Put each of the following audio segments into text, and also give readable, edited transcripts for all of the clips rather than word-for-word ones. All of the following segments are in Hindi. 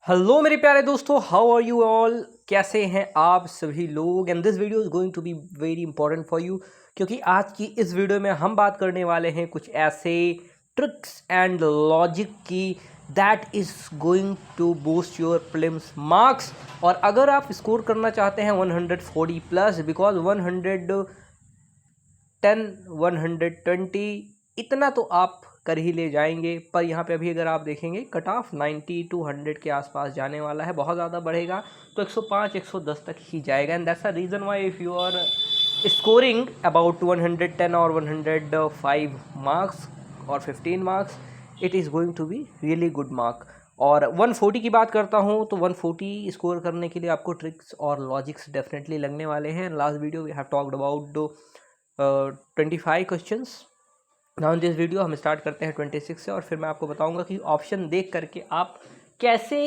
हेलो मेरे प्यारे दोस्तों, हाउ आर यू ऑल। कैसे हैं आप सभी लोग। And this video is going to be very important for you, क्योंकि आज की इस वीडियो में हम बात करने वाले हैं कुछ ऐसे ट्रिक्स एंड लॉजिक की that is going to boost your prelims marks. और अगर आप स्कोर करना चाहते हैं 140 प्लस, बिकॉज 110 120 इतना तो आप कर ही ले जाएंगे, पर यहाँ पे अभी अगर आप देखेंगे कट ऑफ 90 टू 100 के आसपास जाने वाला है। बहुत ज़्यादा बढ़ेगा तो 105 110 तक ही जाएगा। And that's the reason why if you are scoring about 110 और 105 मार्क्स और 15 marks, it is going to be really good mark. और 140 की बात करता हूँ तो 140 स्कोर करने के लिए आपको ट्रिक्स और लॉजिक्स डेफिनेटली लगने वाले हैं। Last video we have talked about 25 questions. Now in this video हम स्टार्ट करते हैं 26 से, और फिर मैं आपको बताऊंगा कि ऑप्शन देख करके आप कैसे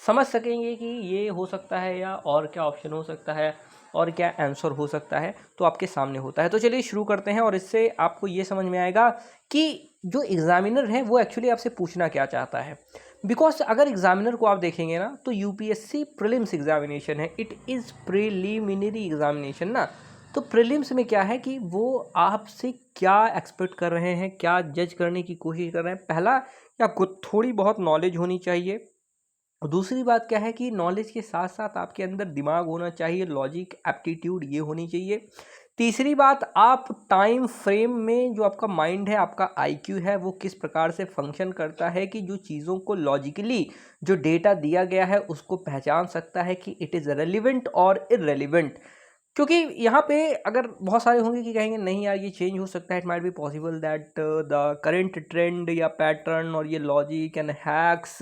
समझ सकेंगे कि ये हो सकता है या और क्या ऑप्शन हो सकता है और क्या आंसर हो सकता है, तो आपके सामने होता है। तो चलिए शुरू करते हैं, और इससे आपको ये समझ में आएगा कि जो एग्जामिनर है वो एक्चुअली आपसे पूछना क्या चाहता है। बिकॉज अगर एग्जामिनर को आप देखेंगे ना, तो यूपीएससी प्रीलिम्स एग्जामिनेशन है, इट इज़ प्रीलिमिनरी एग्जामिनेशन ना। तो प्रीलिम्स में क्या है कि वो आपसे क्या एक्सपेक्ट कर रहे हैं, क्या जज करने की कोशिश कर रहे हैं। पहला कि आपको थोड़ी बहुत नॉलेज होनी चाहिए, और दूसरी बात क्या है कि नॉलेज के साथ साथ आपके अंदर दिमाग होना चाहिए, लॉजिक एप्टीट्यूड ये होनी चाहिए। तीसरी बात, आप टाइम फ्रेम में जो आपका माइंड है, आपका आईक्यू है, वो किस प्रकार से फंक्शन करता है कि जो चीज़ों को लॉजिकली जो डेटा दिया गया है उसको पहचान सकता है कि इट इज़ रेलिवेंट और इररेलिवेंट। क्योंकि यहाँ पे अगर बहुत सारे होंगे कि कहेंगे नहीं यार ये चेंज हो सकता है, it might be possible that the current trend या पैटर्न और ये logic and hacks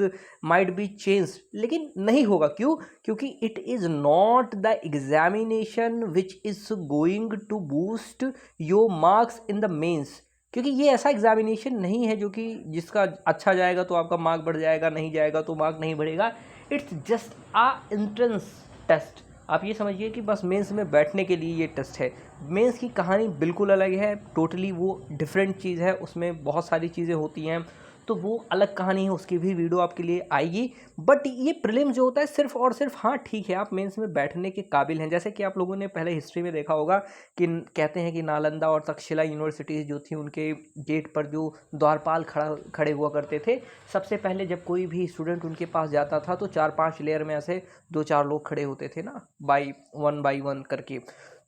might be change, लेकिन नहीं होगा। क्यों? क्योंकि it is not the examination which is going to boost your marks in the mains. क्योंकि ये ऐसा एग्जामिनेशन नहीं है जो कि जिसका अच्छा जाएगा तो आपका मार्क बढ़ जाएगा, नहीं जाएगा तो मार्क नहीं बढ़ेगा। It's just a entrance test. आप ये समझिए कि बस मेंस में बैठने के लिए ये टेस्ट है। मेंस की कहानी बिल्कुल अलग है, टोटली वो डिफरेंट चीज़ है, उसमें बहुत सारी चीज़ें होती हैं, तो वो अलग कहानी है, उसकी भी वीडियो आपके लिए आएगी। बट ये प्रीलिम्स जो होता है सिर्फ और सिर्फ, हाँ ठीक है आप मेंस में बैठने के काबिल हैं। जैसे कि आप लोगों ने पहले हिस्ट्री में देखा होगा कि कहते हैं कि नालंदा और तक्षशिला यूनिवर्सिटीज़ जो थी उनके गेट पर जो द्वारपाल खड़े हुआ करते थे, सबसे पहले जब कोई भी स्टूडेंट उनके पास जाता था तो 4-5 लेयर में ऐसे 2-4 लोग खड़े होते थे ना, बाई वन करके।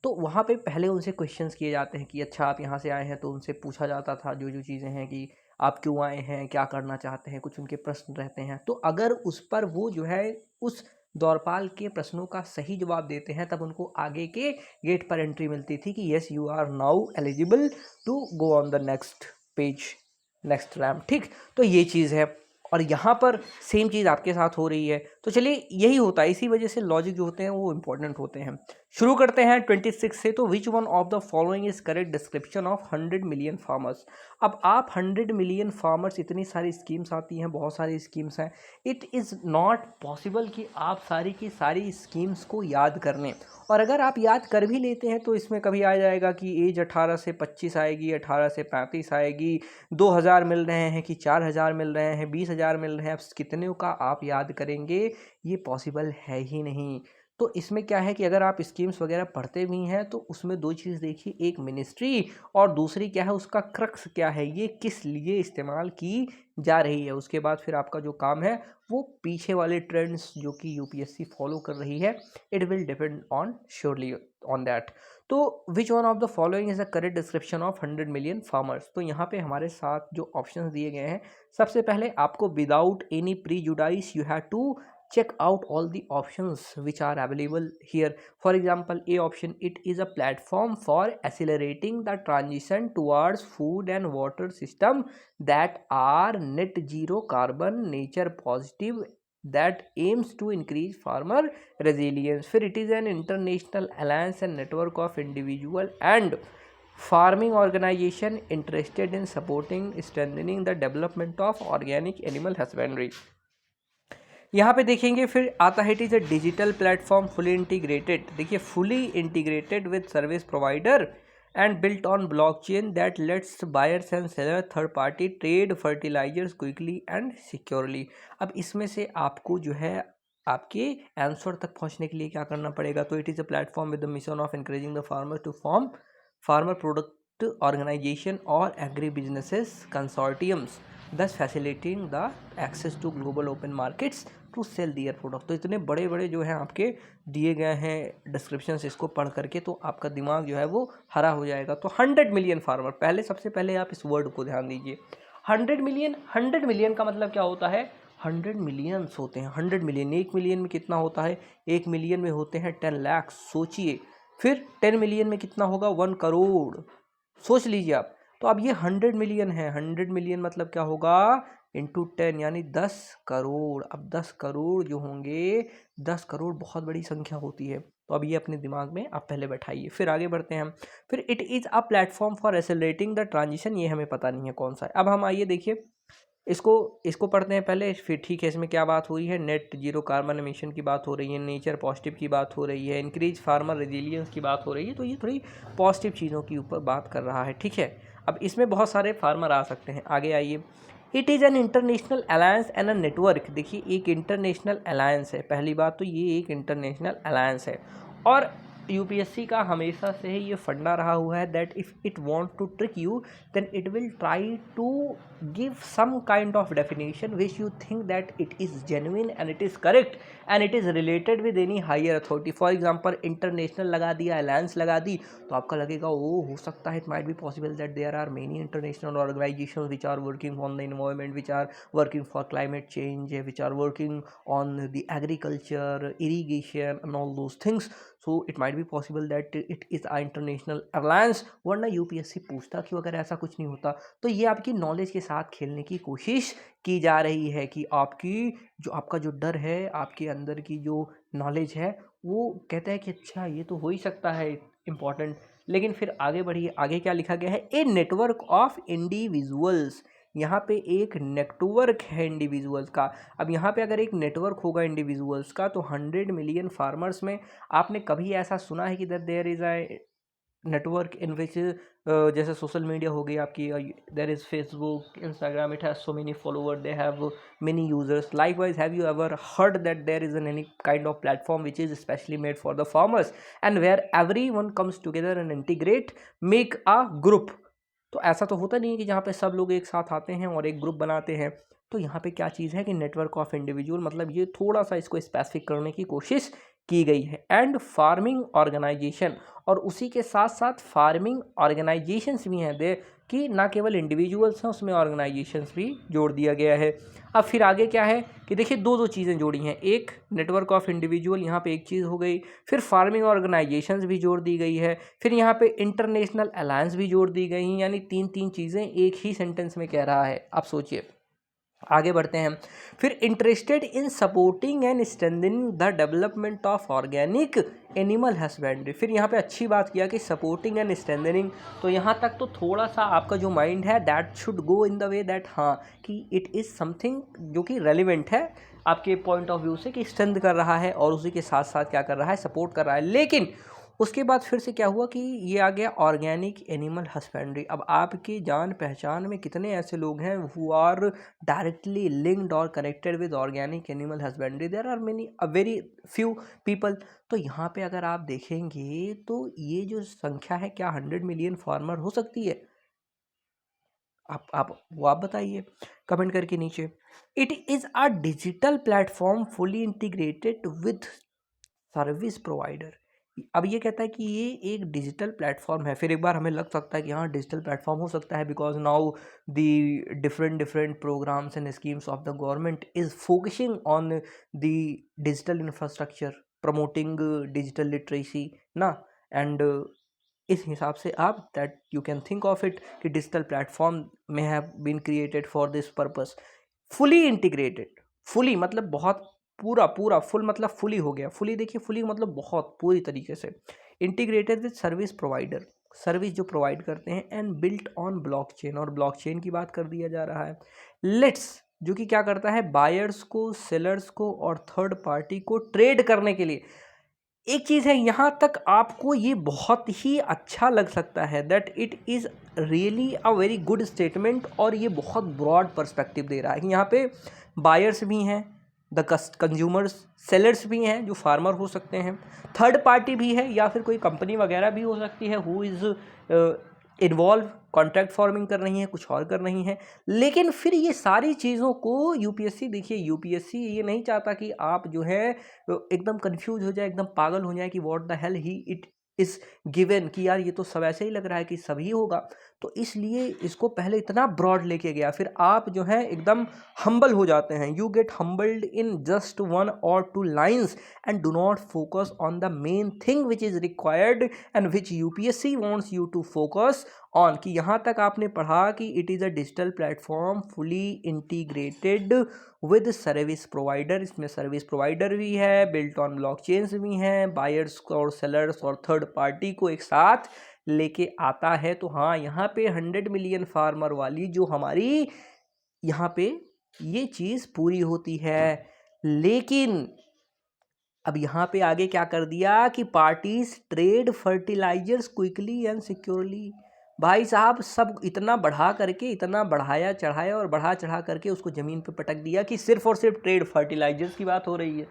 तो वहाँ पे पहले उनसे क्वेश्चंस किए जाते हैं कि अच्छा आप यहाँ से आए हैं, तो उनसे पूछा जाता था जो जो चीज़ें हैं कि आप क्यों आए हैं, क्या करना चाहते हैं, कुछ उनके प्रश्न रहते हैं। तो अगर उस पर वो जो है उस द्वारपाल के प्रश्नों का सही जवाब देते हैं, तब उनको आगे के गेट पर एंट्री मिलती थी कि yes you are now eligible to go on the next page, next ram. ठीक, तो ये चीज़ है, और यहाँ पर सेम चीज़ आपके साथ हो रही है। तो चलिए यही होता है, इसी वजह से लॉजिक जो होते हैं वो इंपॉर्टेंट होते हैं। शुरू करते हैं 26 से। तो which one of the following is correct description of 100 million farmers. अब आप 100 मिलियन फार्मर्स, इतनी सारी स्कीम्स आती हैं, बहुत सारी स्कीम्स हैं, इट इज़ नॉट पॉसिबल कि आप सारी की सारी स्कीम्स को याद कर लें। और अगर आप याद कर भी लेते हैं तो इसमें कभी आ जाएगा कि एज 18 से 25 आएगी, 18 से 35 आएगी, 2000 मिल रहे हैं कि 4000 मिल रहे हैं, 20,000 मिल रहे हैं। अब कितने का आप याद करेंगे, ये पॉसिबल है ही नहीं। तो इसमें क्या है कि अगर आप स्कीम्स वगैरह पढ़ते भी हैं तो उसमें दो चीज़ देखिए, एक मिनिस्ट्री और दूसरी क्या है उसका क्रक्स क्या है, ये किस लिए इस्तेमाल की जा रही है। उसके बाद फिर आपका जो काम है वो पीछे वाले ट्रेंड्स जो कि यूपीएससी फॉलो कर रही है, it will depend on surely on that. तो which one of the following is a correct description of 100 million farmers. तो यहाँ पे हमारे साथ जो ऑप्शंस दिए गए हैं, सबसे पहले आपको without any prejudice you have to check out all the options which are available here. For example, A option, it is a platform for accelerating the transition towards food and water system that are net zero carbon, nature positive, that aims to increase farmer resilience. फिर it is an international alliance and network of individual and farming organization interested in supporting strengthening the development of organic animal husbandry. यहाँ पे देखेंगे फिर आता है it is a digital platform fully integrated. देखिए fully integrated with service provider and built on blockchain that lets buyers and sellers third party trade fertilizers quickly and securely। अब इसमें से आपको जो है आपके आंसर तक पहुंचने के लिए क्या करना पड़ेगा, तो it is a platform with the mission of encouraging the farmer to form farmer product organization or agri businesses consortiums, thus facilitating the access to global open markets to sell their product. तो इतने बड़े बड़े जो हैं आपके दिए गए हैं डिस्क्रिप्शंस, इसको पढ़ करके तो आपका दिमाग जो है वो हरा हो जाएगा। तो 100 मिलियन फार्मर, पहले सबसे पहले आप इस वर्ड को ध्यान दीजिए। 100 मिलियन, 100 मिलियन का मतलब क्या होता है, 100 मिलियंस होते हैं। 100 मिलियन, 1 मिलियन में कितना होता है, 1 मिलियन में होते हैं 10 लाख, सोचिए। फिर 10 मिलियन में कितना होगा, 1 करोड़, सोच लीजिए आप। तो अब ये 100 मिलियन है, 100 मिलियन मतलब क्या होगा, इंटू 10 यानी 10 करोड़। अब 10 करोड़ जो होंगे, 10 करोड़ बहुत बड़ी संख्या होती है। तो अब ये अपने दिमाग में आप पहले बैठाइए, फिर आगे बढ़ते हैं हम। फिर it is a platform for accelerating the transition, ये हमें पता नहीं है कौन सा है। अब हम आइए देखिए इसको पढ़ते हैं पहले, फिर ठीक है इसमें क्या बात हो रही है, नेट जीरो कार्बन एमिशन की बात हो रही है, नेचर पॉजिटिव की बात हो रही है, इंक्रीज फार्मर रेजिलियंस की बात हो रही है। तो ये थोड़ी पॉजिटिव चीज़ों के ऊपर बात कर रहा है, ठीक है। अब इसमें बहुत सारे फार्मर आ सकते हैं, आगे आइए। It is an international alliance and a network, देखिए एक इंटरनेशनल अलायंस है, पहली बात तो ये एक इंटरनेशनल अलायंस है। और यूपीएससी का हमेशा से ही ये फंडा रहा हुआ है that if it want to trick you then it will try to give some kind of definition which you think that it is genuine and it is correct and it is related with any higher authority। for example international लगा दिया, alliance लगा दी, तो आपका लगेगा ओ हो सकता है, it might be possible that there are many international organizations which are working on the environment, which are working for climate change, which are working on the agriculture, irrigation and all those things, so it might be possible that it is a international alliance। वरना यूपीएससी पूछता क्यों अगर ऐसा कुछ नहीं होता। तो ये आपकी नॉलेज के साथ खेलने की कोशिश की जा रही है कि आपका जो डर है, आपके अंदर की जो नॉलेज है, वो कहता है कि अच्छा ये तो हो ही सकता है इम्पॉर्टेंट। लेकिन फिर आगे बढ़िए, आगे क्या लिखा गया है, ए नेटवर्क ऑफ इंडिविजुअल्स, यहाँ पे एक नेटवर्क है इंडिविजुअल्स का। अब यहाँ पे अगर एक नेटवर्क होगा इंडिविजुअल्स का, तो 100 मिलियन फार्मर्स में आपने कभी ऐसा सुना है कि there is a network in which जैसे सोशल मीडिया हो गई आपकी, there is Facebook, Instagram, it has so many follower, they have many users. Likewise have you ever heard that there is an any kind of platform which is specially made for the farmers and where everyone comes together and integrate, make a group। तो ऐसा तो होता नहीं है कि जहाँ पे सब लोग एक साथ आते हैं और एक ग्रुप बनाते हैं। तो यहाँ पे क्या चीज़ है कि नेटवर्क ऑफ इंडिविजुअल, मतलब ये थोड़ा सा इसको स्पेसिफिक करने की कोशिश की गई है। एंड फार्मिंग ऑर्गेनाइजेशन, और उसी के साथ साथ फार्मिंग ऑर्गेनाइजेशंस भी हैं दे, कि ना केवल इंडिविजुअल्स हैं, उसमें ऑर्गेनाइजेशंस भी जोड़ दिया गया है। अब फिर आगे क्या है कि देखिए दो चीज़ें जोड़ी हैं, एक नेटवर्क ऑफ इंडिविजुअल, यहाँ पे एक चीज़ हो गई, फिर फार्मिंग ऑर्गेनाइजेशंस भी जोड़ दी गई है, फिर यहाँ पे इंटरनेशनल अलायंस भी जोड़ दी गई हैं, यानी तीन चीज़ें एक ही सेंटेंस में कह रहा है। आप सोचिए, आगे बढ़ते हैं। फिर interested in supporting and strengthening the development of organic animal husbandry, फिर यहाँ पे अच्छी बात किया कि सपोर्टिंग एंड स्ट्रेंथनिंग। तो यहाँ तक तो थोड़ा सा आपका जो माइंड है that should go in the way that हाँ कि इट इज़ समथिंग जो कि रेलिवेंट है आपके पॉइंट ऑफ व्यू से, कि स्ट्रेंथ कर रहा है और उसी के साथ साथ क्या कर रहा है, सपोर्ट कर रहा है। लेकिन उसके बाद फिर से क्या हुआ कि ये आ गया ऑर्गेनिक एनिमल हस्बेंड्री। अब आपकी जान पहचान में कितने ऐसे लोग हैं हु आर डायरेक्टली लिंक्ड और connected with organic animal husbandry, there are many a very few people. तो यहाँ पे अगर आप देखेंगे तो ये जो संख्या है क्या 100 मिलियन फार्मर हो सकती है? आप बताइए कमेंट करके नीचे। It is a digital platform fully integrated with service provider. अब ये कहता है कि ये एक डिजिटल प्लेटफॉर्म है। फिर एक बार हमें लग सकता है कि हाँ डिजिटल प्लेटफॉर्म हो सकता है, because now the different programmes and schemes of the government is focusing on the digital infrastructure, promoting digital literacy ना। एंड इस हिसाब से आप that you can think of it कि डिजिटल प्लेटफॉर्म में have been created for this purpose. Fully integrated, fully मतलब बहुत पूरा पूरा, फुल मतलब फुली हो गया, फुली देखिए फुली मतलब बहुत पूरी तरीके से, integrated with service provider, service जो प्रोवाइड करते हैं, एंड बिल्ट ऑन ब्लॉकचेन, और ब्लॉकचेन की बात कर दिया जा रहा है। लेट्स जो कि क्या करता है, बायर्स को, सेलर्स को और थर्ड पार्टी को ट्रेड करने के लिए एक चीज़ है, यहाँ तक आपको ये बहुत ही अच्छा लग सकता है that it is really a very good statement, और ये बहुत ब्रॉड पर्सपेक्टिव दे रहा है कि यहाँ पे बायर्स भी हैं, द कंज्यूमर्स, सेलर्स भी हैं जो फार्मर हो सकते हैं, थर्ड पार्टी भी है या फिर कोई कंपनी वगैरह भी हो सकती है who is involve, contract farming कर रही हैं, कुछ और कर रही हैं। लेकिन फिर ये सारी चीज़ों को यूपीएससी, देखिए यूपीएससी ये नहीं चाहता कि आप जो है एकदम कंफ्यूज हो जाए, एकदम पागल हो जाए कि what the hell he it is given, कि यार ये तो सब ऐसे ही लग रहा है कि सभी होगा। तो इसलिए इसको पहले इतना ब्रॉड लेके गया, फिर आप जो है एकदम हम्बल हो जाते हैं, you get humbled in just 1 or 2 lines and do not focus on the main thing which is required and which UPSC wants you to focus on। कि यहाँ तक आपने पढ़ा कि it is a digital platform fully integrated with service provider, इसमें सर्विस प्रोवाइडर भी है, बिल्ट ऑन ब्लॉकचेन्स भी हैं, बायर्स और सेलर्स और थर्ड पार्टी को एक साथ लेके आता है। तो हाँ, यहाँ पे 100 मिलियन फार्मर वाली जो हमारी यहाँ पे ये चीज़ पूरी होती है। लेकिन अब यहाँ पे आगे क्या कर दिया कि parties trade fertilisers quickly and securely. भाई साहब सब इतना बढ़ा करके, इतना बढ़ाया चढ़ाया और बढ़ा चढ़ा करके उसको ज़मीन पे पटक दिया कि सिर्फ और सिर्फ ट्रेड फर्टिलाइजर्स की बात हो रही है।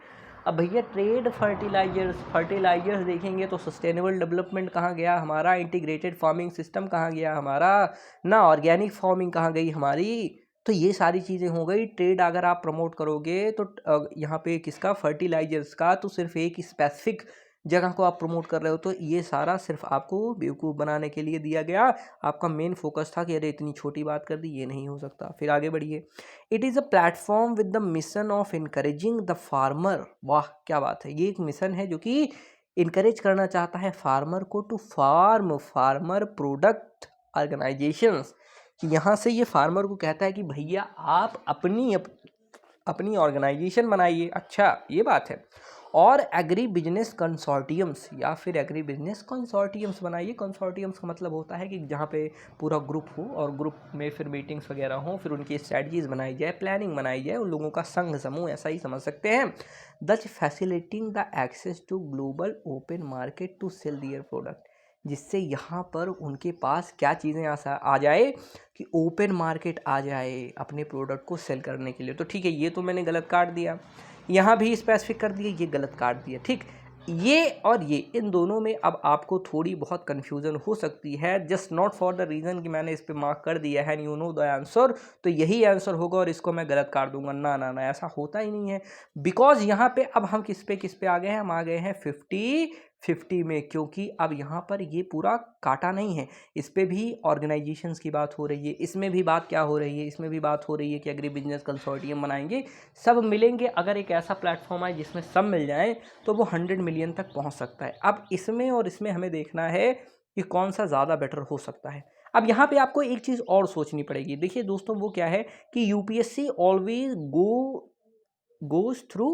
अब भैया ट्रेड फर्टिलाइजर्स देखेंगे तो सस्टेनेबल डेवलपमेंट कहाँ गया हमारा, इंटीग्रेटेड फार्मिंग सिस्टम कहाँ गया हमारा, ना ऑर्गेनिक फार्मिंग कहाँ गई हमारी। तो ये सारी चीज़ें हो गई। ट्रेड अगर आप प्रमोट करोगे तो यहाँ पे किसका, फर्टिलाइजर्स का, तो सिर्फ एक स्पेसिफिक जगह को आप प्रमोट कर रहे हो। तो ये सारा सिर्फ आपको बेवकूफ़ बनाने के लिए दिया गया। आपका मेन फोकस था कि अरे इतनी छोटी बात कर दी, ये नहीं हो सकता। फिर आगे बढ़िए, it is a platform with the mission of encouraging the farmer. वाह क्या बात है, ये एक मिशन है जो कि इनकरेज करना चाहता है फार्मर को टू फार्मर प्रोडक्ट ऑर्गेनाइजेशंस। यहाँ से ये फार्मर को कहता है कि भैया आप अपनी ऑर्गेनाइजेशन बनाइए। अच्छा ये बात है। और एग्री बिजनेस कंसोर्टियम्स या फिर एग्री बिजनेस कंसोर्टियम्स बनाइए। कंसोर्टियम्स का मतलब होता है कि जहाँ पे पूरा ग्रुप हो और ग्रुप में फिर मीटिंग्स वगैरह हो, फिर उनकी स्ट्रैटेजीज बनाई जाए, प्लानिंग बनाई जाए, उन लोगों का संघ समूह ऐसा ही समझ सकते हैं। Thus facilitating the access to global open market to sell their product, जिससे यहाँ पर उनके पास क्या चीज़ें आ जाए कि ओपन मार्केट आ जाए अपने प्रोडक्ट को सेल करने के लिए। तो ठीक है, ये तो मैंने गलत काट दिया, यहाँ भी स्पेसिफिक कर दिया, ये गलत काट दिया। ठीक, ये और ये इन दोनों में अब आपको थोड़ी बहुत कन्फ्यूज़न हो सकती है, just not for the reason कि मैंने इस पे मार्क कर दिया है यू नो द आंसर, तो यही आंसर होगा और इसको मैं गलत काट दूंगा। ना ना ना, ऐसा होता ही नहीं है। बिकॉज यहाँ पे अब हम किस पे आ गए हैं, हम आ गए हैं 50-50 में, क्योंकि अब यहाँ पर ये पूरा काटा नहीं है। इस पे भी ऑर्गेनाइजेशंस की बात हो रही है, इसमें भी बात क्या हो रही है, इसमें भी बात हो रही है कि एग्री बिजनेस कंसोर्टियम बनाएंगे, सब मिलेंगे। अगर एक ऐसा प्लेटफॉर्म है जिसमें सब मिल जाए तो वो 100 मिलियन तक पहुँच सकता है। अब इसमें और इसमें हमें देखना है कि कौन सा ज़्यादा बेटर हो सकता है। अब यहाँ पे आपको एक चीज़ और सोचनी पड़ेगी। देखिए दोस्तों, वो क्या है कि UPSC always goes through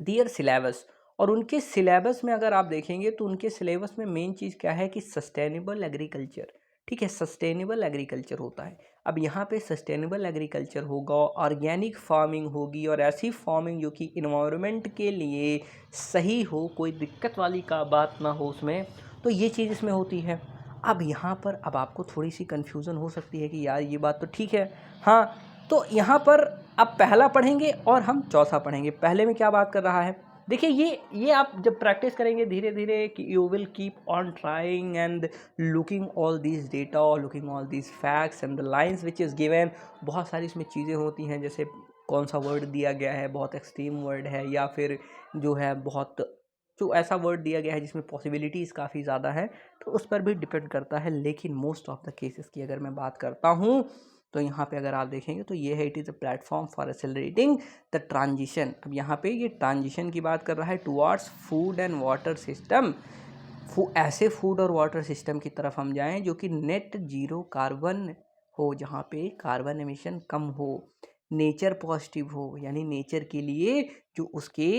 their syllabus, और उनके सिलेबस में अगर आप देखेंगे तो उनके सिलेबस में मेन चीज़ क्या है कि सस्टेनेबल एग्रीकल्चर। ठीक है, सस्टेनेबल एग्रीकल्चर होता है। अब यहाँ पे सस्टेनेबल एग्रीकल्चर होगा, ऑर्गेनिक फार्मिंग होगी, और ऐसी फार्मिंग जो कि इन्वायरमेंट के लिए सही हो, कोई दिक्कत वाली का बात ना हो उसमें, तो ये चीज़ इसमें होती है। अब यहाँ पर अब आपको थोड़ी सी कन्फ्यूज़न हो सकती है कि यार ये बात तो ठीक है, हाँ, तो यहाँ पर अब पहला पढ़ेंगे और हम चौथा पढ़ेंगे। पहले में क्या बात कर रहा है, देखिए ये आप जब प्रैक्टिस करेंगे धीरे धीरे कि you will keep on trying and looking all this data, looking all this facts and the lines which is given. बहुत सारी इसमें चीज़ें होती हैं, जैसे कौन सा वर्ड दिया गया है, बहुत एक्सट्रीम वर्ड है, या फिर जो है बहुत जो ऐसा वर्ड दिया गया है जिसमें पॉसिबिलिटीज़ काफ़ी ज़्यादा है, तो उस पर भी डिपेंड करता है। लेकिन मोस्ट ऑफ द केसेस की अगर मैं बात करता हूँ तो यहाँ पे अगर आप देखेंगे तो ये है, it is a platform for accelerating the transition. अब यहाँ पे ये ट्रांजिशन की बात कर रहा है towards food and water system. ऐसे फूड और वाटर सिस्टम की तरफ हम जाएं जो कि नेट जीरो कार्बन हो, जहाँ पे कार्बन एमिशन कम हो, नेचर पॉजिटिव हो, यानी नेचर के लिए जो उसके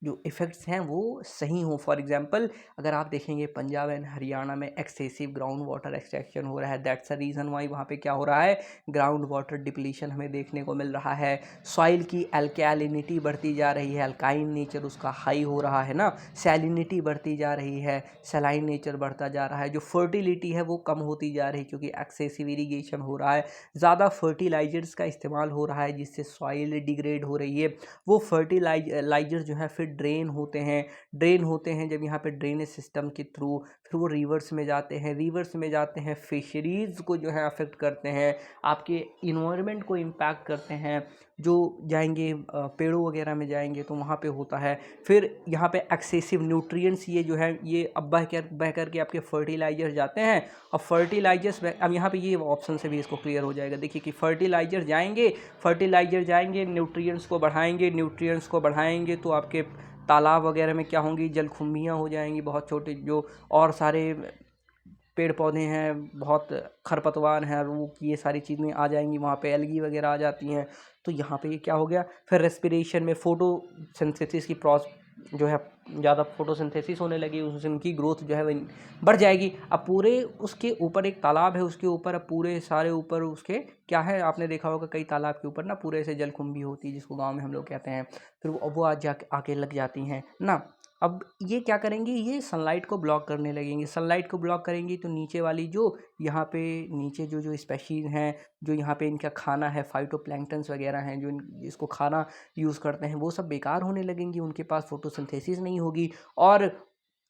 जो इफ़ेक्ट्स हैं वो सही हों। फॉर एग्जांपल अगर आप देखेंगे पंजाब एंड हरियाणा में एक्सेसिव ग्राउंड वाटर एक्सट्रैक्शन हो रहा है, दैट्स द रीज़न वाई वहाँ पे क्या हो रहा है, ग्राउंड वाटर डिप्लीशन हमें देखने को मिल रहा है। सॉइल की अल्कैलिनिटी बढ़ती जा रही है, अल्काइन नेचर उसका हाई हो रहा है ना, सैलिनिटी बढ़ती जा रही है, सलाइन नेचर बढ़ता जा रहा है, जो फर्टिलिटी है वो कम होती जा रही है क्योंकि एक्सेसिव इरीगेशन हो रहा है, ज़्यादा फर्टिलाइजर्स का इस्तेमाल हो रहा है जिससे सॉइल डिग्रेड हो रही है। वो फर्टिलाइजर जो है फिर ड्रेन होते हैं जब यहाँ पे ड्रेनेज सिस्टम के थ्रू, फिर वो रिवर्स में जाते हैं फिशरीज़ को जो है अफेक्ट करते हैं, आपके इन्वायरमेंट को इम्पैक्ट करते हैं। जो जाएंगे पेड़ों वगैरह में जाएंगे तो वहाँ पे होता है। फिर यहाँ पे एक्सेसिव न्यूट्रिएंट्स ये जो है ये अब बह करके आपके फर्टिलाइजर जाते हैं। अब फर्टिलाइजर्स अब यहाँ पे ये ऑप्शन से भी इसको क्लियर हो जाएगा। देखिए कि फर्टिलाइजर जाएंगे न्यूट्रिएंट्स को बढ़ाएंगे तो आपके तालाब वगैरह में क्या होंगी, जलकुंभियाँ हो जाएंगी, बहुत छोटे जो और सारे पेड़ पौधे हैं, बहुत खरपतवार हैं, रूख, ये सारी चीज़ें आ जाएंगी, वहाँ पे एल्गी वगैरह आ जाती हैं। तो यहाँ पे ये क्या हो गया, फिर रेस्पिरेशन में फोटोसिंथेसिस की जो है ज़्यादा फोटोसिंथेसिस होने लगी, उससे उनकी ग्रोथ जो है वो बढ़ जाएगी। अब पूरे उसके ऊपर एक तालाब है, उसके ऊपर अब पूरे सारे ऊपर उसके क्या है, आपने देखा होगा कई तालाब के ऊपर ना पूरे से जलकुंभी होती है जिसको गाँव में हम लोग कहते हैं, फिर वो आज आके लग जाती हैं ना। अब ये क्या करेंगी, ये सनलाइट को ब्लॉक करने लगेंगी। सनलाइट को ब्लॉक करेंगी तो नीचे वाली जो यहाँ पे नीचे जो स्पेशीज हैं, जो यहाँ पे इनका खाना है, फाइटोप्लैंक्टन्स वगैरह हैं जो इसको खाना यूज़ करते हैं, वो सब बेकार होने लगेंगी, उनके पास फोटोसिंथेसिस नहीं होगी। और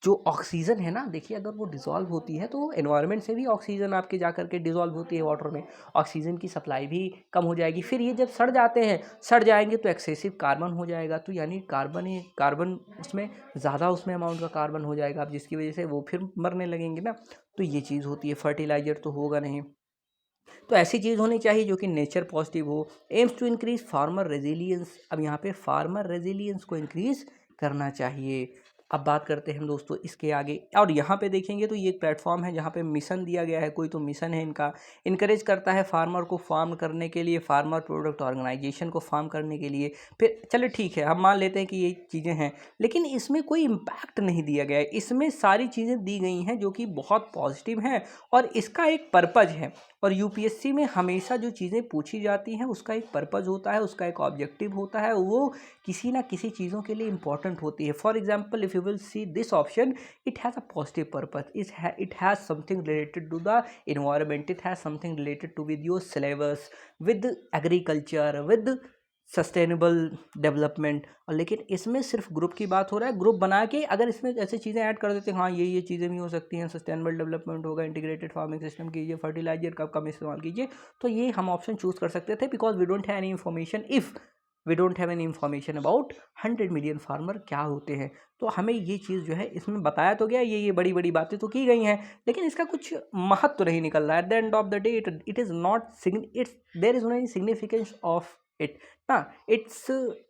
जो ऑक्सीजन है ना, देखिए अगर वो डिज़ोल्व होती है तो एनवायरनमेंट से भी ऑक्सीजन आपके जा कर के डिज़ोल्व होती है वाटर में, ऑक्सीजन की सप्लाई भी कम हो जाएगी। फिर ये जब सड़ जाएंगे तो एक्सेसिव कार्बन हो जाएगा, तो यानी कार्बन उसमें ज़्यादा उसमें अमाउंट का कार्बन हो जाएगा, अब जिसकी वजह से वो फिर मरने लगेंगे ना। तो ये चीज़ होती है, फर्टिलाइजर तो होगा नहीं। तो ऐसी चीज़ होनी चाहिए जो कि नेचर पॉजिटिव हो। Aims to increase farmer resilience, अब यहाँ पे फार्मर रेजिलियंस को इंक्रीज करना चाहिए। अब बात करते हैं हम दोस्तों इसके आगे, और यहाँ पे देखेंगे तो ये एक प्लेटफॉर्म है जहाँ पे मिशन दिया गया है, कोई तो मिशन है इनका, इनकरेज करता है फार्मर को फार्म करने के लिए, फार्मर प्रोडक्ट ऑर्गेनाइजेशन को फार्म करने के लिए। फिर चलो ठीक है, हम मान लेते हैं कि ये चीज़ें हैं, लेकिन इसमें कोई इम्पैक्ट नहीं दिया गया है। इसमें सारी चीज़ें दी गई हैं जो कि बहुत पॉजिटिव हैं और इसका एक पर्पज़ है। और यूपीएससी में हमेशा जो चीज़ें पूछी जाती हैं उसका एक पर्पज़ होता है, उसका एक ऑब्जेक्टिव होता है, वो किसी ना किसी चीज़ों के लिए इंपॉर्टेंट होती है। For example if you will see this option, it has a positive purpose, it has something related to the environment, it has something related to with your syllabus, with agriculture, with sustainable development. और लेकिन इसमें सिर्फ ग्रुप की बात हो रहा है, ग्रुप बना के अगर इसमें ऐसी चीज़ें ऐड कर देते हैं, हाँ ये चीज़ें भी हो सकती हैं, सस्टेनेबल डेवलपमेंट होगा, इंटीग्रेटेड फार्मिंग सिस्टम कीजिए, फर्टिलाइजर का कम इस्तेमाल कीजिए, तो ये हम ऑप्शन चूज़ कर सकते थे, because we don't have any information, if we don't have any information about 100 million farmer क्या होते हैं। तो हमें ये चीज़ जो है इसमें बताया तो गया, ये बड़ी बड़ी बातें तो की गई हैं, लेकिन इसका कुछ महत्व तो नहीं निकल रहा है। At the end of the day it is not it's there is no any significance of it ना, इट्स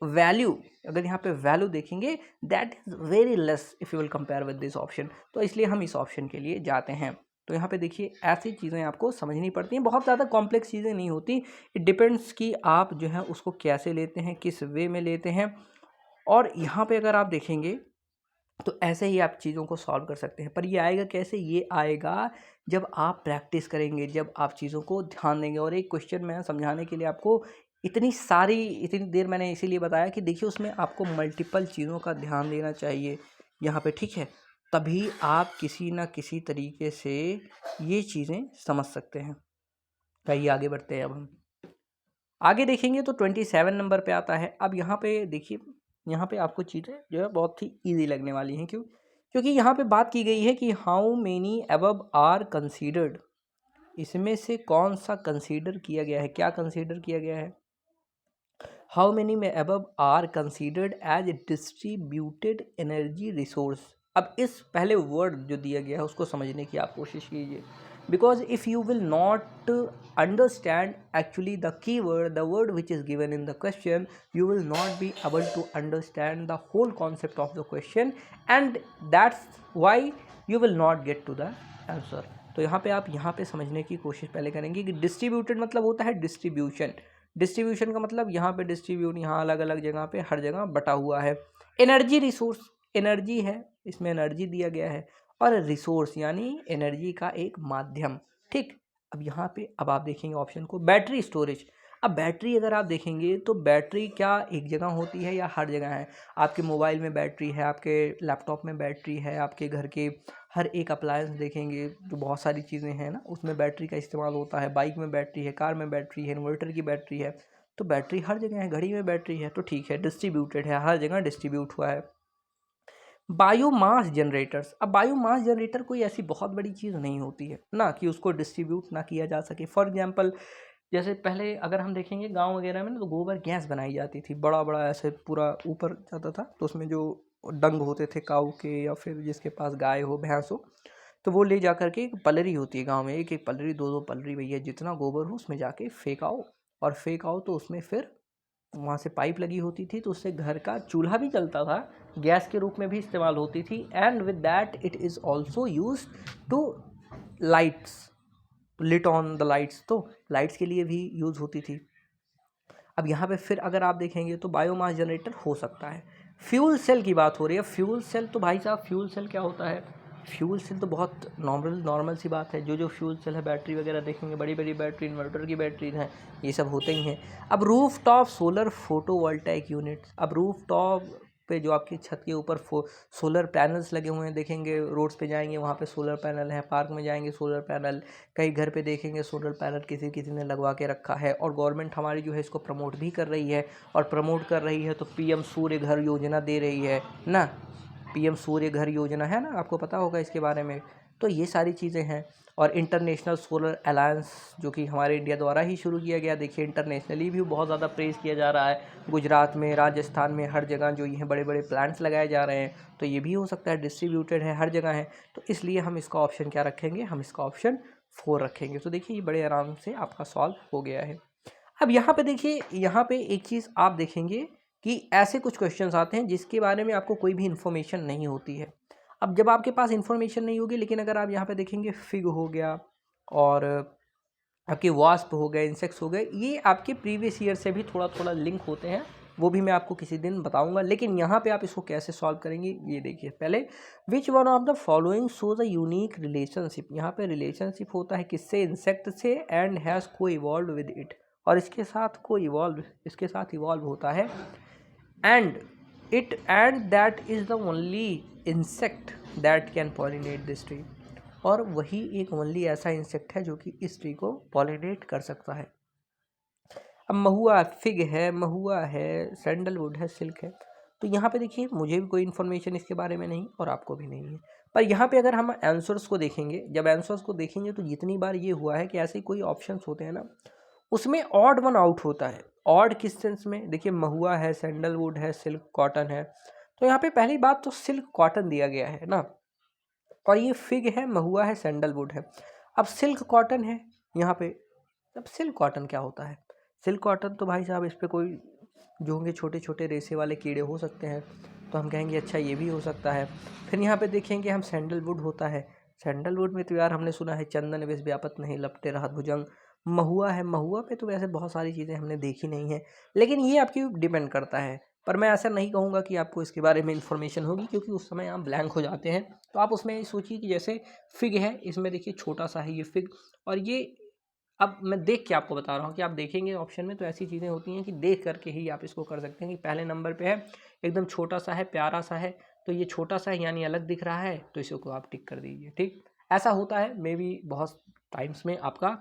वैल्यू, अगर यहाँ पे वैल्यू देखेंगे that is very less if you will compare with this option. तो इसलिए हम इस ऑप्शन के लिए जाते हैं। तो यहाँ पे देखिए ऐसी चीज़ें आपको समझनी पड़ती हैं, बहुत ज़्यादा कॉम्प्लेक्स चीज़ें नहीं होती, इट डिपेंड्स कि आप जो है उसको कैसे लेते हैं, किस वे में लेते हैं। और यहाँ पे अगर आप देखेंगे तो ऐसे ही आप चीज़ों को सॉल्व कर सकते हैं, पर ये आएगा कैसे, ये आएगा जब आप प्रैक्टिस करेंगे, जब आप चीज़ों को ध्यान देंगे। और एक क्वेश्चन मैं समझाने के लिए आपको इतनी देर मैंने इसीलिए बताया कि देखिए उसमें आपको मल्टीपल चीज़ों का ध्यान देना चाहिए यहाँ पे, ठीक है, तभी आप किसी ना किसी तरीके से ये चीज़ें समझ सकते हैं। आइए आगे बढ़ते हैं। अब हम आगे देखेंगे तो 27 नंबर पे आता है। अब यहाँ पे देखिए, यहाँ पे आपको चीज़ें जो है बहुत ही ईजी लगने वाली हैं, क्योंकि यहाँ पे बात की गई है कि how many above are considered, इसमें से कौन सा कंसीडर किया गया है, क्या कंसीडर किया गया है, हाउ मेनी में above are considered as distributed energy resource. अब इस पहले वर्ड जो दिया गया है उसको समझने की आप कोशिश कीजिए, because if you will not understand actually the keyword, the word which is given in the question, you will not be able to understand the whole concept of the question, and that's why you will not get to the answer। तो यहाँ पे आप यहाँ पे समझने की कोशिश पहले करेंगे कि डिस्ट्रीब्यूटेड मतलब होता है डिस्ट्रीब्यूशन, डिस्ट्रीब्यूशन का मतलब यहाँ पे डिस्ट्रीब्यूट, यहाँ अलग अलग जगह पे हर जगह बटा हुआ है। एनर्जी रिसोर्स, एनर्जी है, इसमें एनर्जी दिया गया है, और रिसोर्स यानी एनर्जी का एक माध्यम, ठीक। अब यहाँ पे अब आप देखेंगे ऑप्शन को, बैटरी स्टोरेज। अब बैटरी अगर आप देखेंगे तो बैटरी क्या एक जगह होती है या हर जगह है? आपके मोबाइल में बैटरी है, आपके लैपटॉप में बैटरी है, आपके घर के हर एक अप्लायंस देखेंगे तो बहुत सारी चीज़ें हैं ना, उसमें बैटरी का इस्तेमाल होता है। बाइक में बैटरी है, कार में बैटरी है, इन्वर्टर की बैटरी है, तो बैटरी हर जगह है। घड़ी में बैटरी है तो ठीक है, डिस्ट्रीब्यूटेड है, हर जगह डिस्ट्रीब्यूट हुआ है। बायोमास जनरेटर्स, अब बायोमास जनरेटर कोई ऐसी बहुत बड़ी चीज़ नहीं होती है ना कि उसको डिस्ट्रीब्यूट ना किया जा सके। फॉर एग्जांपल जैसे पहले अगर हम देखेंगे गांव वगैरह में ना, तो गोबर गैस बनाई जाती थी, बड़ा बड़ा ऐसे पूरा ऊपर जाता था, तो उसमें जो डंग होते थे काऊ के या फिर जिसके पास गाय हो भैंस हो, तो वो ले जा करके, एक पलरी होती है गांव में, एक एक पलरी, दो दो पलरी, भैया जितना गोबर हो उसमें जाके फेंकाओ, और फेंकाओ तो उसमें फिर वहाँ से पाइप लगी होती थी, तो उससे घर का चूल्हा भी जलता था, गैस के रूप में भी इस्तेमाल होती थी, and with that it is also use to lights, lit on the lights, तो लाइट्स के लिए भी यूज़ होती थी। अब यहाँ पे फिर अगर आप देखेंगे तो बायोमास जनरेटर हो सकता है। फ्यूल सेल की बात हो रही है, फ्यूल सेल तो भाई साहब, फ्यूल सेल क्या होता है? फ्यूल सेल तो बहुत नॉर्मल सी बात है, जो फ्यूल सेल है, बैटरी वगैरह देखेंगे, बड़ी बड़ी बैटरी, इन्वर्टर की बैटरीज हैं, ये सब होते ही हैं। अब roof top solar photovoltaic units, अब रूफ टॉप पे जो आपकी छत के ऊपर सोलर पैनल्स लगे हुए हैं, देखेंगे रोड्स पे जाएंगे वहाँ पे सोलर पैनल है, पार्क में जाएंगे सोलर पैनल, कई घर पे देखेंगे सोलर पैनल किसी किसी ने लगवा के रखा है, और गवर्नमेंट हमारी जो है इसको प्रमोट भी कर रही है, और प्रमोट कर रही है तो पीएम सूर्य घर योजना दे रही है ना, पीएम सूर्य घर योजना है ना, आपको पता होगा इसके बारे में। तो ये सारी चीज़ें हैं। और इंटरनेशनल सोलर अलायंस जो कि हमारे इंडिया द्वारा ही शुरू किया गया, देखिए इंटरनेशनली भी बहुत ज़्यादा प्रेज़ किया जा रहा है, गुजरात में, राजस्थान में, हर जगह जो ये बड़े बड़े प्लांट्स लगाए जा रहे हैं, तो ये भी हो सकता है, डिस्ट्रीब्यूटेड है, हर जगह है, तो इसलिए हम इसका ऑप्शन क्या रखेंगे, हम इसका ऑप्शन 4 रखेंगे। तो देखिए ये बड़े आराम से आपका सॉल्व हो गया है। अब यहाँ पे देखिए, यहाँ पे एक चीज़ आप देखेंगे कि ऐसे कुछ क्वेश्चंस आते हैं जिसके बारे में आपको कोई भी इन्फॉर्मेशन नहीं होती है। अब जब आपके पास इन्फॉर्मेशन नहीं होगी, लेकिन अगर आप यहाँ पे देखेंगे फिग हो गया, और आपके वास्प हो गए, इंसेक्ट्स हो गए, ये आपके प्रीवियस ईयर से भी थोड़ा थोड़ा लिंक होते हैं, वो भी मैं आपको किसी दिन बताऊंगा। लेकिन यहाँ पे आप इसको कैसे सॉल्व करेंगे ये देखिए। पहले, विच one of the following shows a unique relationship, यहाँ पे रिलेशनशिप होता है किससे, इंसेक्ट से, एंड हैज़ को इवॉल्व विद इट, और इसके साथ को इवॉल्व, इसके साथ इवॉल्व होता है, and it and that is the only insect that can pollinate this tree, और वही एक ओनली ऐसा इंसेक्ट है जो कि इस ट्री को पॉलिनेट कर सकता है। अब महुआ, फिग है, महुआ है, सैंडलवुड है, सिल्क है, तो यहाँ पे देखिए मुझे भी कोई इन्फॉर्मेशन इसके बारे में नहीं, और आपको भी नहीं है। पर यहाँ पे अगर हम आंसर्स को देखेंगे, जब आंसर्स को देखेंगे तो जितनी बार ये हुआ है कि ऐसे कोई ऑप्शंस होते हैं ना, उसमें ऑड वन आउट होता है। ऑड किस सेंस में, देखिए महुआ है, सैंडलवुड है, सिल्क कॉटन है, तो यहाँ पे पहली बात तो सिल्क कॉटन दिया गया है ना, और ये फिग है, महुआ है, सैंडलवुड है। अब सिल्क कॉटन है यहाँ पे, अब सिल्क कॉटन क्या होता है? सिल्क कॉटन तो भाई साहब इस पे कोई जो होंगे छोटे छोटे रेशे वाले कीड़े हो सकते हैं, तो हम कहेंगे अच्छा ये भी हो सकता है। फिर यहाँ पे देखेंगे हम, सैंडलवुड होता है, सैंडलवुड में तो यार हमने सुना है चंदन विष व्यापत नहीं लपटे राहत भुजंग। महुआ है, महुआ पे तो वैसे बहुत सारी चीज़ें हमने देखी नहीं है, लेकिन ये आपकी डिपेंड करता है। पर मैं ऐसा नहीं कहूँगा कि आपको इसके बारे में इन्फॉर्मेशन होगी, क्योंकि उस समय आप ब्लैंक हो जाते हैं। तो आप उसमें सोचिए कि जैसे फिग है, इसमें देखिए छोटा सा है ये फिग, और ये, अब मैं देख के आपको बता रहा हूँ कि आप देखेंगे ऑप्शन में तो ऐसी चीज़ें होती हैं कि देख करके ही आप इसको कर सकते हैं कि पहले नंबर पे है, एकदम छोटा सा है, प्यारा सा है, तो ये छोटा सा है यानी अलग दिख रहा है, तो इसको आप टिक कर दीजिए, ठीक। ऐसा होता है, मे बी बहुत टाइम्स में आपका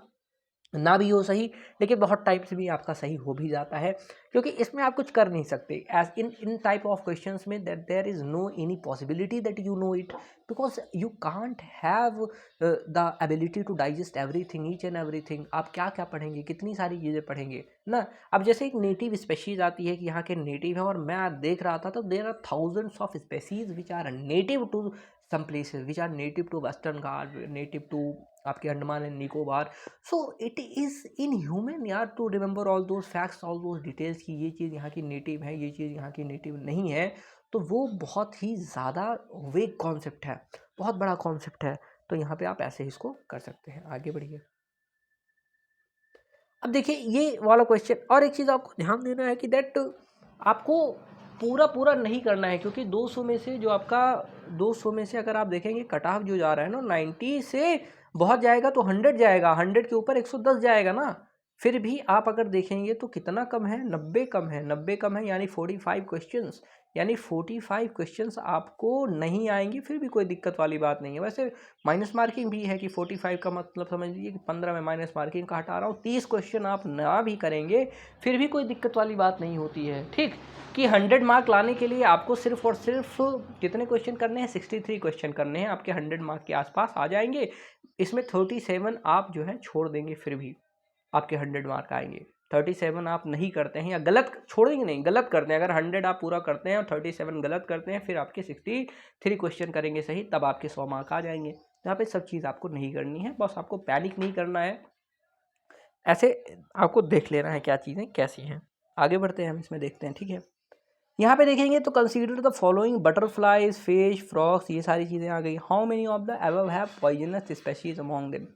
ना भी हो सही, लेकिन बहुत टाइप से भी आपका सही हो भी जाता है, क्योंकि इसमें आप कुछ कर नहीं सकते। As in type of questions में that there is no any possibility that you know it, because you can't have the ability to digest everything, each and everything. आप क्या क्या पढ़ेंगे, कितनी सारी चीज़ें पढ़ेंगे ना। अब जैसे एक नेटिव स्पेशीज आती है कि यहाँ के नेटिव है, और मैं देख रहा था तो there are thousands of species which are native to some places, which are native to western Ghat, native to आपके Andaman and Nicobar. So it is inhuman यार to remember all those facts, all those details कि ये चीज़ यहाँ की नेटिव है, ये चीज़ यहाँ की नेटिव नहीं है, तो वो बहुत ही ज़्यादा वेग कॉन्सेप्ट है, बहुत बड़ा कॉन्सेप्ट है। तो यहाँ पे आप ऐसे ही इसको कर सकते हैं। आगे बढ़िए। अब देखिए ये वाला क्वेश्चन, और एक चीज़ आपको ध्यान देना है कि दैट आपको पूरा नहीं करना है, क्योंकि 200 में से जो आपका 200 में से अगर आप देखेंगे कट ऑफ जो जा रहा है ना 90 से बहुत जाएगा तो 100 जाएगा, 100 के ऊपर 110 जाएगा ना। फिर भी आप अगर देखेंगे तो कितना कम है, 90 कम है, 90 कम है यानी 45 क्वेश्चंस, यानी 45 क्वेश्चंस आपको नहीं आएंगे, फिर भी कोई दिक्कत वाली बात नहीं है। वैसे माइनस मार्किंग भी है कि 45 का मतलब समझ लीजिए कि 15 में माइनस मार्किंग का हटा रहा हूँ, 30 क्वेश्चन आप ना भी करेंगे फिर भी कोई दिक्कत वाली बात नहीं होती है। ठीक, कि 100 मार्क लाने के लिए आपको सिर्फ और सिर्फ कितने क्वेश्चन करने हैं, 63 क्वेश्चन करने हैं, आपके 100 मार्क के आसपास आ जाएंगे। इसमें 37 आप जो है छोड़ देंगे फिर भी आपके 100 मार्क आएंगे। 37 आप नहीं करते हैं या गलत छोड़ेंगे, नहीं गलत करते हैं, अगर 100 आप पूरा करते हैं और 37 गलत करते हैं फिर आपके 63 क्वेश्चन करेंगे सही, तब आपके 100 मार्क आ जाएंगे। यहाँ पे सब चीज़ आपको नहीं करनी है, बस आपको पैनिक नहीं करना है, ऐसे आपको देख लेना है क्या चीज़ें कैसी हैं। आगे बढ़ते हैं हम इसमें, देखते हैं। ठीक है, यहाँ पे देखेंगे तो consider the following butterflies, fish, frogs, ये सारी चीज़ें आ गई। How many of the above have poisonous species among them.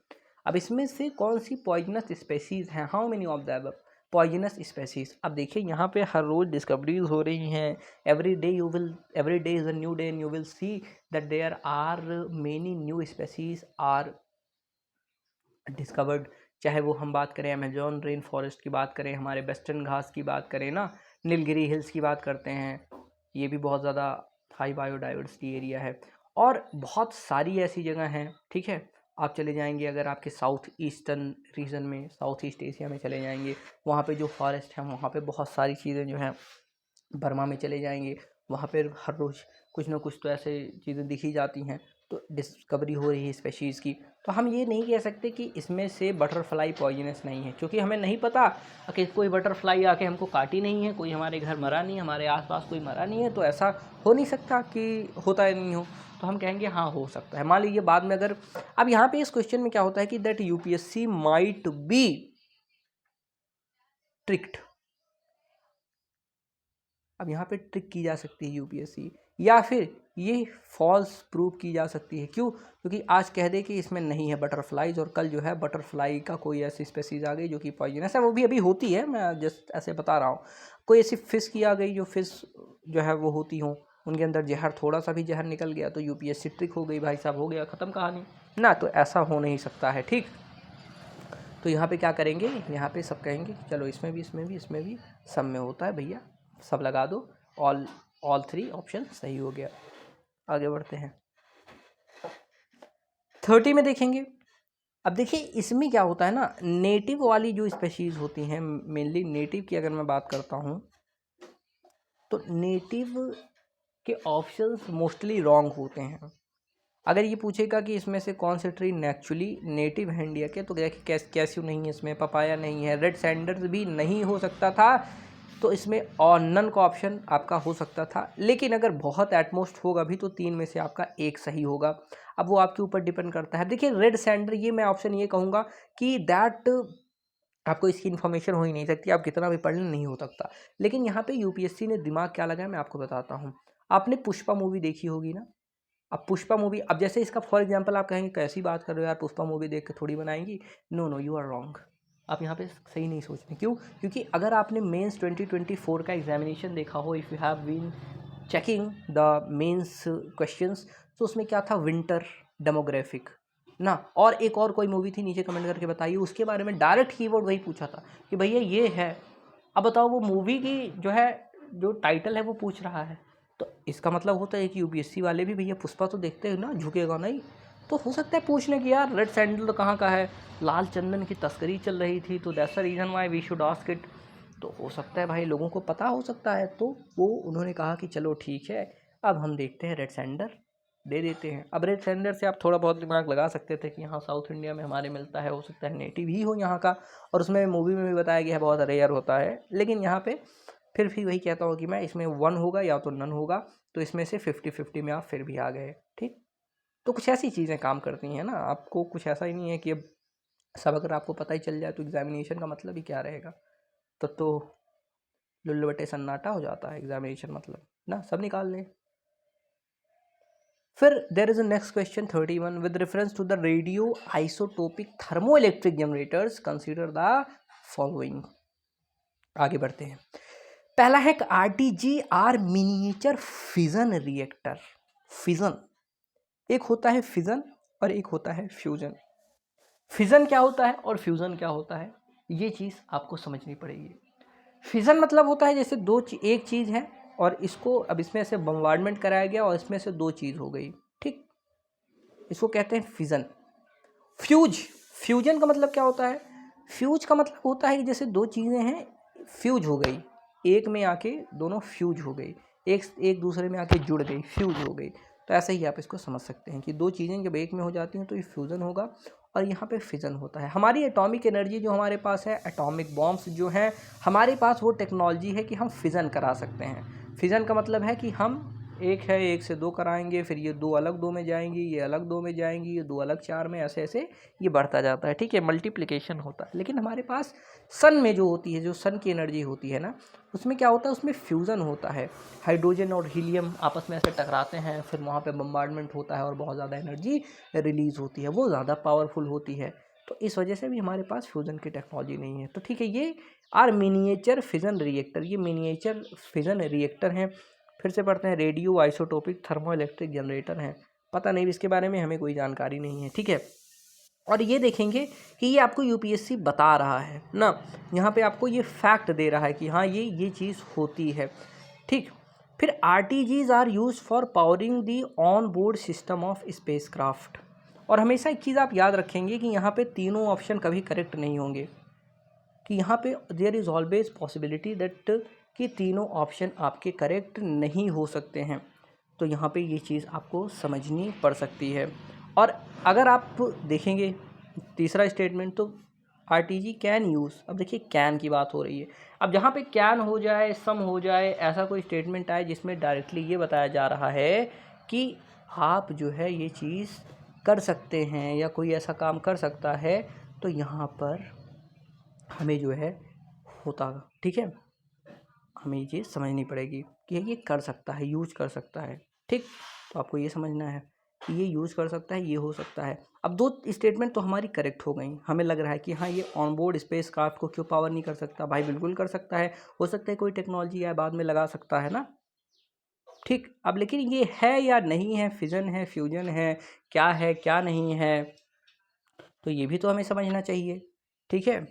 अब इसमें से कौन सी पॉइजनस स्पेसीज हैं, how many of the above poisonous species. अब देखिए यहाँ पे हर रोज डिस्कवरीज हो रही हैं, every day is a new day and you will see that there are many new species are discovered. चाहे वो हम बात करें अमेजोन रेन फॉरेस्ट की बात करें, हमारे वेस्टर्न घास की बात करें ना, नीलगिरी हिल्स की बात करते हैं, ये भी बहुत ज़्यादा हाई बायोडाइवर्सिटी एरिया है, और बहुत सारी ऐसी जगह हैं। ठीक है, आप चले जाएंगे अगर आपके साउथ ईस्टर्न रीजन में, साउथ ईस्ट एशिया में चले जाएंगे, वहाँ पे जो फॉरेस्ट है वहाँ पे बहुत सारी चीज़ें जो हैं, बर्मा में चले जाएंगे वहाँ पर हर रोज़ कुछ ना कुछ तो ऐसे चीज़ें दिखी जाती हैं, तो डिस्कवरी हो रही है स्पेशीज़ की। तो हम ये नहीं कह सकते कि इसमें से बटरफ्लाई पॉइजनस नहीं है, क्योंकि हमें नहीं पता कि कोई बटरफ्लाई आके हमको काटी नहीं है, कोई हमारे घर मरा नहीं है, हमारे आसपास कोई मरा नहीं है, तो ऐसा हो नहीं सकता कि होता है नहीं हो। तो हम कहेंगे हाँ हो सकता है। मान लीजिए बाद में अगर, अब यहाँ पे इस क्वेश्चन में क्या होता है कि that UPSC might be tricked. अब यहाँ पे ट्रिक की जा सकती है यूपीएससी, या फिर ये फॉल्स प्रूव की जा सकती है। क्यों? क्योंकि आज कह दे कि इसमें नहीं है बटरफ्लाइज, और कल जो है बटरफ्लाई का कोई ऐसी स्पेसीज आ गई जो कि पॉइजनस है, वो भी अभी होती है, मैं जस्ट ऐसे बता रहा हूँ। कोई ऐसी फिश की आ गई जो फिश जो है वो होती हों, उनके अंदर जहर, थोड़ा सा भी जहर निकल गया तो यूपीएससी ट्रिक हो गई, भाई साहब हो गया ख़त्म कहानी ना, तो ऐसा हो नहीं सकता है। ठीक, तो यहाँ पे क्या करेंगे, यहाँ पे सब कहेंगे चलो इसमें भी, इसमें भी, इसमें भी, सब में होता है भैया, सब लगा दो, ऑल 3 ऑप्शन सही हो गया। आगे बढ़ते हैं 30 में देखेंगे। अब देखिए इसमें क्या होता है ना, नेटिव वाली जो स्पेशीज़ होती हैं, मेनली नेटिव की अगर मैं बात करता हूँ तो नेटिव के ऑप्शंस मोस्टली रॉन्ग होते हैं। अगर ये पूछेगा कि इसमें से कौन से ट्री नेचुरली नेटिव है इंडिया के, तो देखिए कैस्यू नहीं है इसमें, पपाया नहीं है, रेड सैंडर्स भी नहीं हो सकता था, तो इसमें और नन का ऑप्शन आपका हो सकता था। लेकिन अगर बहुत एटमोस्ट होगा भी तो 3 में से आपका एक सही होगा। अब वो आपके ऊपर डिपेंड करता है। देखिए रेड सैंडर, ये मैं ऑप्शन ये कहूँगा कि दैट आपको इसकी इन्फॉर्मेशन हो ही नहीं सकती, आप कितना भी पढ़ लें नहीं हो सकता। लेकिन यहाँ पे यूपीएससी ने दिमाग क्या लगाया मैं आपको बताता हूँ। आपने पुष्पा मूवी देखी होगी ना, अब पुष्पा मूवी, अब जैसे इसका फॉर एग्जांपल आप कहेंगे कैसी बात कर रहे हो यार, पुष्पा मूवी देख के थोड़ी बनाएंगी, नो यू आर रॉन्ग। आप यहाँ पे सही नहीं सोच रहे। क्यों? क्योंकि अगर आपने मेंस 2024 का एग्जामिनेशन देखा हो, if you have been checking the mains questions, तो उसमें क्या था, विंटर डेमोग्राफिक ना, और एक और कोई मूवी थी, नीचे कमेंट करके बताइए, उसके बारे में डायरेक्ट कीवर्ड वही पूछा था कि भैया ये है। अब बताओ वो मूवी की जो है, जो टाइटल है वो पूछ रहा है, तो इसका मतलब होता है कि यूपीएससी वाले भी भैया पुष्पा तो देखते हैं ना, झुकेगा नहीं। तो हो सकता है पूछने की यार रेड सैंडल तो कहाँ का है, लाल चंदन की तस्करी चल रही थी, तो that's the reason why we should ask it. तो हो सकता है भाई लोगों को पता हो सकता है, तो वो उन्होंने कहा कि चलो ठीक है, अब हम देखते हैं रेड सैंडर दे देते हैं। अब रेड सैंडर से आप थोड़ा बहुत दिमाग लगा सकते थे कि हाँ साउथ इंडिया में हमारे मिलता है, हो सकता है नेटिव ही हो यहाँ का, और उसमें मूवी में भी बताया गया है बहुत रेयर होता है। लेकिन यहाँ पे फिर भी वही कहता हूँ कि मैं, इसमें 1 होगा या तो नन होगा, तो इसमें से 50-50 में आप फिर भी आ गए। ठीक, तो कुछ ऐसी चीज़ें काम करती हैं ना, आपको कुछ ऐसा ही नहीं है कि अब सब अगर आपको पता ही चल जाए तो एग्जामिनेशन का मतलब ही क्या रहेगा, तो लुल्लु बटे सन्नाटा हो जाता है एग्जामिनेशन, मतलब ना सब निकाल लें। फिर there is a next question 31, with reference to the radioisotopic thermoelectric generators consider the following. आगे बढ़ते हैं। पहला है RTGR miniature fission reactor. Fission, एक होता है फिजन और एक होता है फ्यूजन। फिजन क्या होता है और फ्यूजन क्या होता है, ये चीज़ आपको समझनी पड़ेगी। फिजन मतलब होता है जैसे एक चीज़ है और इसको अब इसमें से बम्बार्डमेंट कराया गया और इसमें से दो चीज़ हो गई, ठीक, इसको कहते हैं फिजन। फ्यूजन का मतलब क्या होता है, फ्यूज का मतलब होता है कि जैसे दो चीज़ें हैं, फ्यूज हो गई, एक में आके दोनों फ्यूज हो गई, एक दूसरे में आके जुड़ गई, फ्यूज हो गई। तो ऐसे ही आप इसको समझ सकते हैं कि दो चीज़ें जब एक में हो जाती हैं तो ये फ्यूज़न होगा और यहाँ पे फिजन होता है। हमारी एटॉमिक एनर्जी जो हमारे पास है, एटॉमिक बॉम्ब्स जो हैं हमारे पास, वो टेक्नोलॉजी है कि हम फिजन करा सकते हैं। फिजन का मतलब है कि हम एक है, एक से दो कराएंगे, फिर ये दो अलग दो में जाएंगी, ये अलग दो में जाएंगी, ये दो अलग चार में, ऐसे ऐसे ये बढ़ता जाता है, ठीक है, मल्टीप्लिकेशन होता है। लेकिन हमारे पास सन में जो होती है, जो सन की एनर्जी होती है ना, उसमें क्या होता है, उसमें फ्यूज़न होता है, हाइड्रोजन और हीलियम आपस में ऐसे टकराते हैं, फिर वहाँ पे बम्बार्डमेंट होता है और बहुत ज़्यादा एनर्जी रिलीज़ होती है, वो ज़्यादा पावरफुल होती है। तो इस वजह से भी हमारे पास फ्यूज़न की टेक्नोलॉजी नहीं है। तो ठीक है, ये मिनिएचर फिजन रिएक्टर, ये मिनिएचर फिजन रिएक्टर हैं। फिर से पढ़ते हैं, radio isotopic thermo electric generator हैं। पता नहीं, इसके बारे में हमें कोई जानकारी नहीं है, ठीक है। और ये देखेंगे कि ये आपको यूपीएससी बता रहा है ना, यहाँ पे आपको ये फैक्ट दे रहा है कि हाँ ये चीज़ होती है, ठीक। फिर RTGs are use for powering the on board system of spacecraft. और हमेशा एक चीज़ आप याद रखेंगे कि यहाँ पे तीनों ऑप्शन कभी करेक्ट नहीं होंगे, कि यहाँ पे there is always possibility that कि तीनों ऑप्शन आपके करेक्ट नहीं हो सकते हैं। तो यहाँ पे ये चीज़ आपको समझनी पड़ सकती है। और अगर आप देखेंगे तीसरा स्टेटमेंट, तो RTG कैन यूज़, अब देखिए कैन की बात हो रही है। अब जहाँ पे कैन हो जाए, सम हो जाए, ऐसा कोई स्टेटमेंट आए जिसमें डायरेक्टली ये बताया जा रहा है कि आप जो है ये चीज़ कर सकते हैं या कोई ऐसा काम कर सकता है, तो यहाँ पर हमें जो है होता, ठीक है, हमें ये चीज़ समझनी पड़ेगी कि ये कर सकता है, यूज कर सकता है, ठीक। तो आपको ये समझना है कि ये यूज़ कर सकता है, ये हो सकता है। अब दो स्टेटमेंट तो हमारी करेक्ट हो गई, हमें लग रहा है कि हाँ ये ऑनबोर्ड स्पेसक्राफ्ट को क्यों पावर नहीं कर सकता, भाई बिल्कुल कर सकता है, हो सकता है कोई टेक्नोलॉजी है बाद में लगा सकता है ना, ठीक। अब लेकिन ये है या नहीं है, फिजन है, फ्यूजन है क्या नहीं है, तो ये भी तो हमें समझना चाहिए, ठीक है।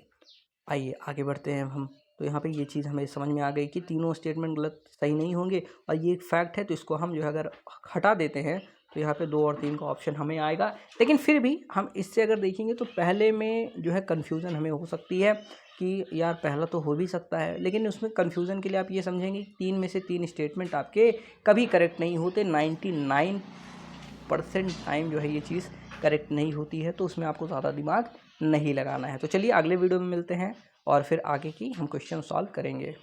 आइए आगे बढ़ते हैं हम। तो यहाँ पे ये चीज़ हमें समझ में आ गई कि तीनों स्टेटमेंट गलत सही नहीं होंगे और ये एक फैक्ट है, तो इसको हम जो है अगर हटा देते हैं तो यहाँ पे 2 और 3 का ऑप्शन हमें आएगा। लेकिन फिर भी हम इससे अगर देखेंगे तो पहले में जो है कन्फ्यूज़न हमें हो सकती है कि यार पहला तो हो भी सकता है, लेकिन उसमें कन्फ्यूज़न के लिए आप ये समझेंगे 3 में से 3 स्टेटमेंट आपके कभी करेक्ट नहीं होते, 99% टाइम जो है ये चीज़ करेक्ट नहीं होती है, तो उसमें आपको ज़्यादा दिमाग नहीं लगाना है। तो चलिए अगले वीडियो में मिलते हैं और फिर आगे की हम क्वेश्चन सॉल्व करेंगे।